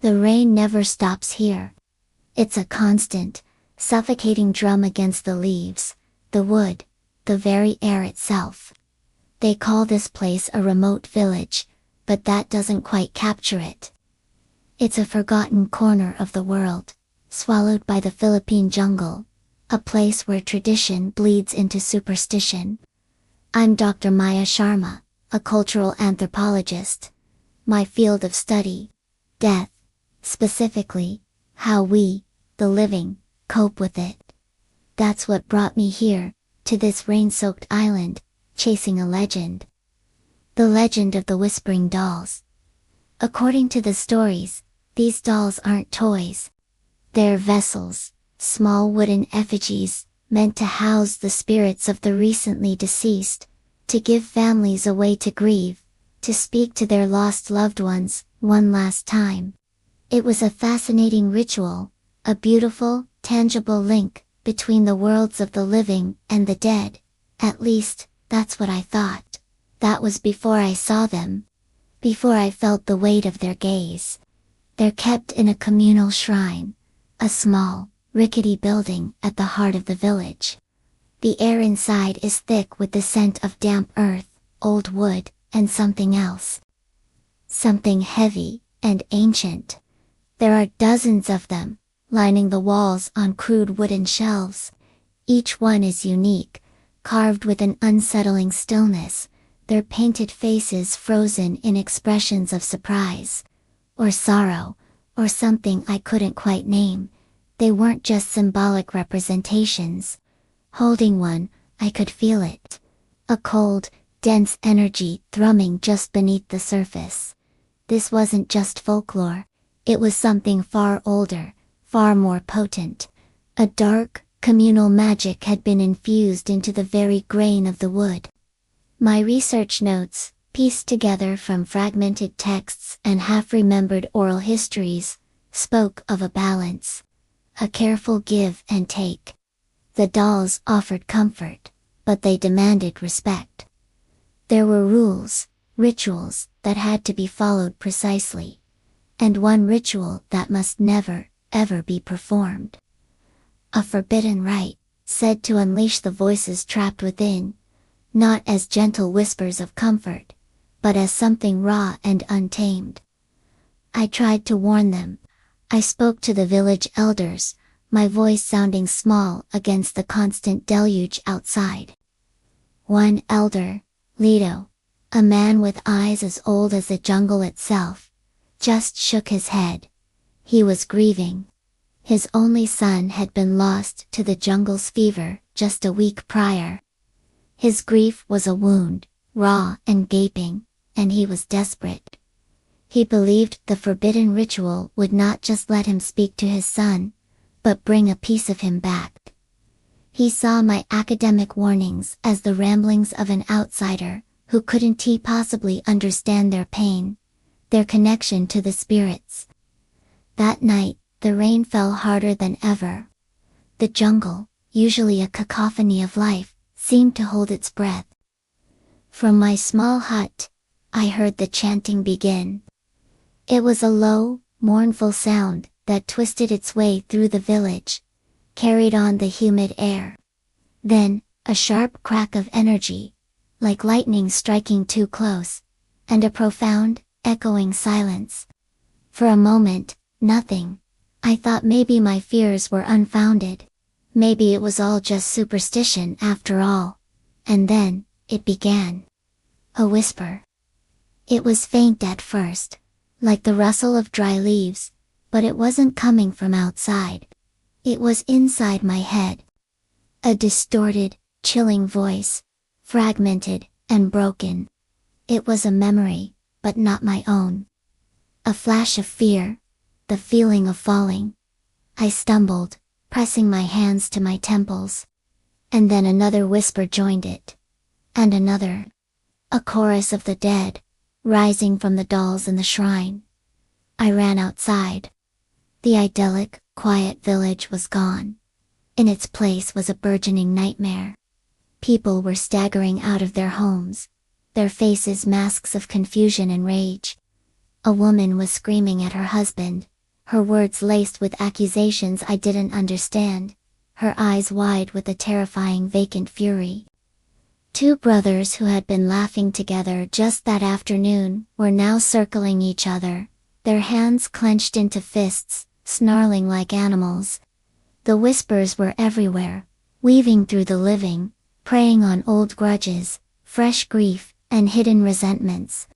The rain never stops here. It's a constant, suffocating drum against the leaves, the wood, the very air itself. They call this place a remote village, but that doesn't quite capture it. It's a forgotten corner of the world, swallowed by the Philippine jungle, a place where tradition bleeds into superstition. I'm Dr. Maya Sharma, a cultural anthropologist. My field of study, death, specifically, how we, the living, cope with it. That's what brought me here, to this rain-soaked island, chasing a legend. The legend of the Whispering Dolls. According to the stories, these dolls aren't toys. They're vessels, small wooden effigies, meant to house the spirits of the recently deceased, to give families a way to grieve, to speak to their lost loved ones, one last time. It was a fascinating ritual, a beautiful, tangible link, between the worlds of the living and the dead. At least, that's what I thought. That was before I saw them. Before I felt the weight of their gaze. They're kept in a communal shrine, a small, rickety building at the heart of the village. The air inside is thick with the scent of damp earth, old wood, and something else. Something heavy and ancient. There are dozens of them, lining the walls on crude wooden shelves. Each one is unique, carved with an unsettling stillness, their painted faces frozen in expressions of surprise, or sorrow, or something I couldn't quite name. They weren't just symbolic representations. Holding one, I could feel it. A cold, dense energy thrumming just beneath the surface. This wasn't just folklore, it was something far older, far more potent. A dark, communal magic had been infused into the very grain of the wood. My research notes, pieced together from fragmented texts and half-remembered oral histories, spoke of a balance. A careful give and take. The dolls offered comfort, but they demanded respect. There were rules, rituals, that had to be followed precisely. And one ritual that must never, ever be performed. A forbidden rite, said to unleash the voices trapped within, not as gentle whispers of comfort, but as something raw and untamed. I tried to warn them. I spoke to the village elders, my voice sounding small against the constant deluge outside. One elder, Leto, a man with eyes as old as the jungle itself, just shook his head. He was grieving. His only son had been lost to the jungle's fever just a week prior. His grief was a wound, raw and gaping, and he was desperate. He believed the forbidden ritual would not just let him speak to his son, but bring a piece of him back. He saw my academic warnings as the ramblings of an outsider, who couldn't possibly understand their pain, their connection to the spirits. That night, the rain fell harder than ever. The jungle, usually a cacophony of life, seemed to hold its breath. From my small hut, I heard the chanting begin. It was a low, mournful sound that twisted its way through the village, carried on the humid air. Then, a sharp crack of energy, like lightning striking too close, and a profound, echoing silence. For a moment, nothing. I thought maybe my fears were unfounded. Maybe it was all just superstition after all. And then, it began. A whisper. It was faint at first, like the rustle of dry leaves, but it wasn't coming from outside. It was inside my head. A distorted, chilling voice, fragmented and broken. It was a memory, but not my own. A flash of fear, the feeling of falling. I stumbled, pressing my hands to my temples. And then another whisper joined it. And another. A chorus of the dead, rising from the dolls in the shrine. I ran outside. The idyllic, quiet village was gone. In its place was a burgeoning nightmare. People were staggering out of their homes, their faces masks of confusion and rage. A woman was screaming at her husband, her words laced with accusations I didn't understand, her eyes wide with a terrifying vacant fury. Two brothers who had been laughing together just that afternoon were now circling each other, their hands clenched into fists, snarling like animals. The whispers were everywhere, weaving through the living, preying on old grudges, fresh grief, and hidden resentments.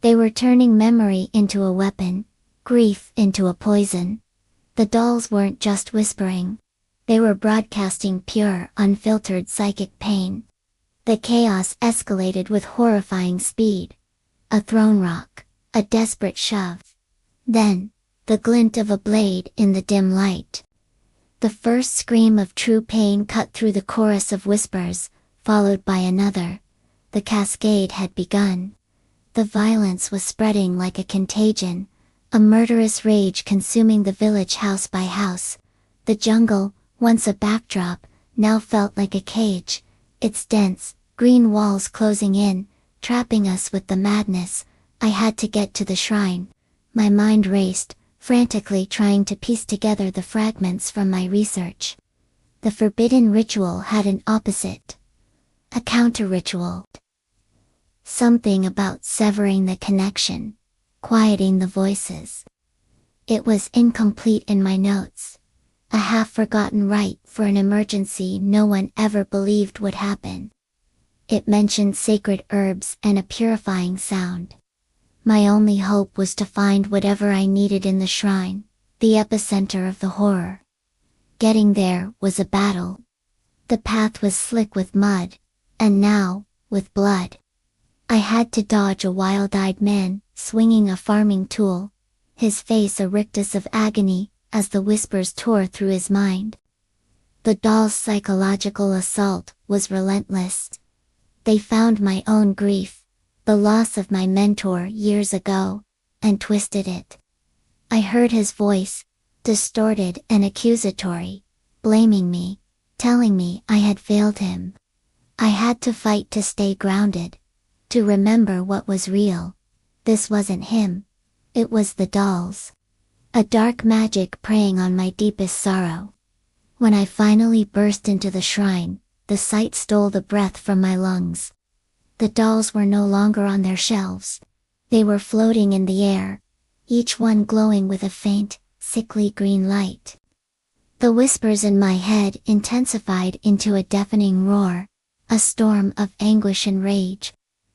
They were turning memory into a weapon, grief into a poison. The dolls weren't just whispering. They were broadcasting pure, unfiltered psychic pain. The chaos escalated with horrifying speed. A thrown rock, a desperate shove. Then, the glint of a blade in the dim light. The first scream of true pain cut through the chorus of whispers, followed by another. The cascade had begun. The violence was spreading like a contagion, a murderous rage consuming the village house by house. The jungle, once a backdrop, now felt like a cage, its dense, green walls closing in, trapping us with the madness. I had to get to the shrine. My mind raced, frantically trying to piece together the fragments from my research. The forbidden ritual had an opposite. A counter-ritual. Something about severing the connection, quieting the voices. It was incomplete in my notes. A half-forgotten rite for an emergency no one ever believed would happen. It mentioned sacred herbs and a purifying sound. My only hope was to find whatever I needed in the shrine, the epicenter of the horror. Getting there was a battle. The path was slick with mud, and now, with blood. I had to dodge a wild-eyed man, swinging a farming tool, his face a rictus of agony, as the whispers tore through his mind. The doll's psychological assault was relentless. They found my own grief, the loss of my mentor years ago, and twisted it. I heard his voice, distorted and accusatory, blaming me, telling me I had failed him. I had to fight to stay grounded, to remember what was real. This wasn't him. It was the dolls. A dark magic preying on my deepest sorrow. When I finally burst into the shrine, the sight stole the breath from my lungs. The dolls were no longer on their shelves. They were floating in the air, each one glowing with a faint, sickly green light. The whispers in my head intensified into a deafening roar, a storm of anguish and rage.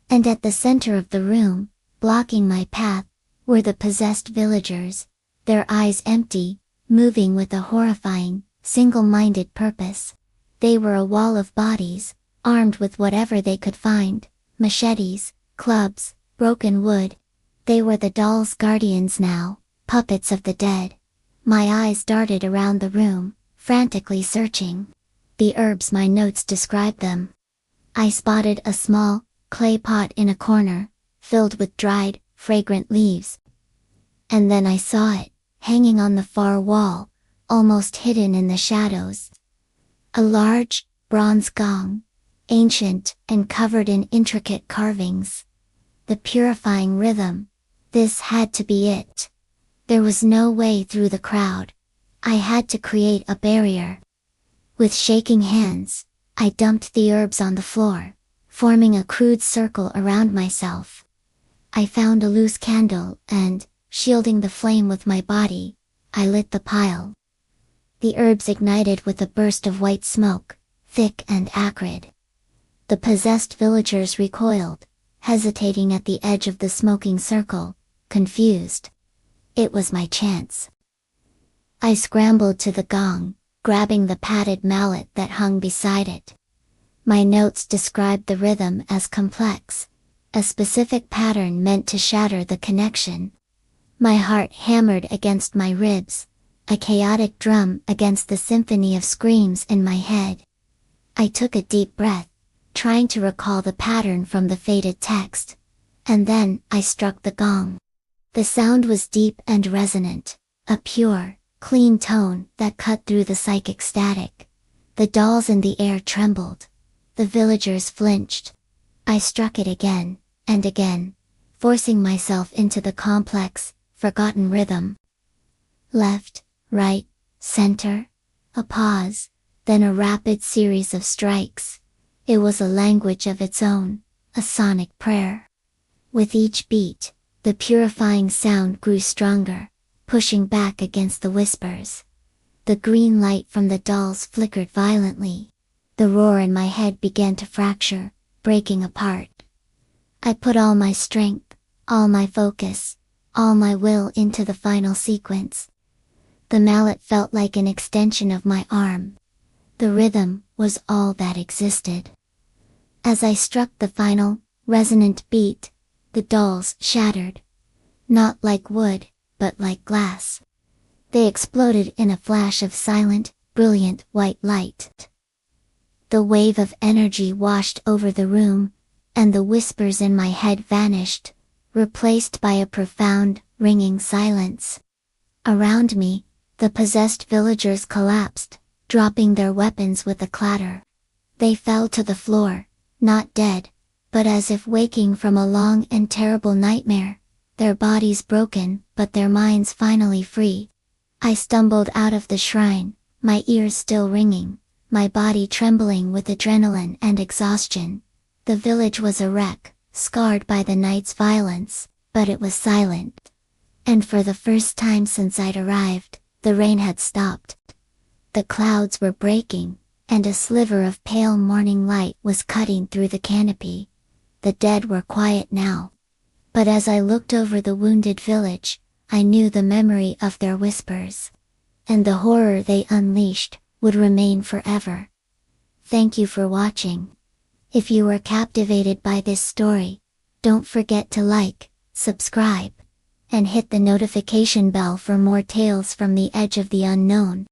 And at the center of the room, blocking my path, were the possessed villagers, their eyes empty, moving with a horrifying, single-minded purpose. They were a wall of bodies, armed with whatever they could find, machetes, clubs, broken wood. They were the dolls' guardians now, puppets of the dead. My eyes darted around the room, frantically searching. The herbs my notes described them. I spotted a small, clay pot in a corner, filled with dried, fragrant leaves. And then I saw it, hanging on the far wall, almost hidden in the shadows. A large, bronze gong, ancient and covered in intricate carvings. The purifying rhythm. This had to be it. There was no way through the crowd. I had to create a barrier. With shaking hands, I dumped the herbs on the floor, forming a crude circle around myself. I found a loose candle and, shielding the flame with my body, I lit the pile. The herbs ignited with a burst of white smoke, thick and acrid. The possessed villagers recoiled, hesitating at the edge of the smoking circle, confused. It was my chance. I scrambled to the gong, grabbing the padded mallet that hung beside it. My notes described the rhythm as complex, a specific pattern meant to shatter the connection. My heart hammered against my ribs, a chaotic drum against the symphony of screams in my head. I took a deep breath, trying to recall the pattern from the faded text. And then I struck the gong. The sound was deep and resonant, a pure, clean tone that cut through the psychic static. The dolls in the air trembled. The villagers flinched. I struck it again, and again, forcing myself into the complex, forgotten rhythm. Left, right, center. A pause, then a rapid series of strikes. It was a language of its own, a sonic prayer. With each beat, the purifying sound grew stronger, pushing back against the whispers. The green light from the dolls flickered violently. The roar in my head began to fracture, breaking apart. I put all my strength, all my focus, all my will into the final sequence. The mallet felt like an extension of my arm. The rhythm was all that existed. As I struck the final, resonant beat, the dolls shattered. Not like wood, but like glass. They exploded in a flash of silent, brilliant white light. The wave of energy washed over the room, and the whispers in my head vanished, replaced by a profound, ringing silence. Around me, the possessed villagers collapsed, dropping their weapons with a clatter. They fell to the floor, not dead, but as if waking from a long and terrible nightmare, their bodies broken, but their minds finally free. I stumbled out of the shrine, my ears still ringing, my body trembling with adrenaline and exhaustion. The village was a wreck, scarred by the night's violence, but it was silent. And for the first time since I'd arrived, the rain had stopped. The clouds were breaking, and a sliver of pale morning light was cutting through the canopy. The dead were quiet now. But as I looked over the wounded village, I knew the memory of their whispers. And the horror they unleashed would remain forever. Thank you for watching. If you were captivated by this story, don't forget to like, subscribe, and hit the notification bell for more tales from the edge of the unknown.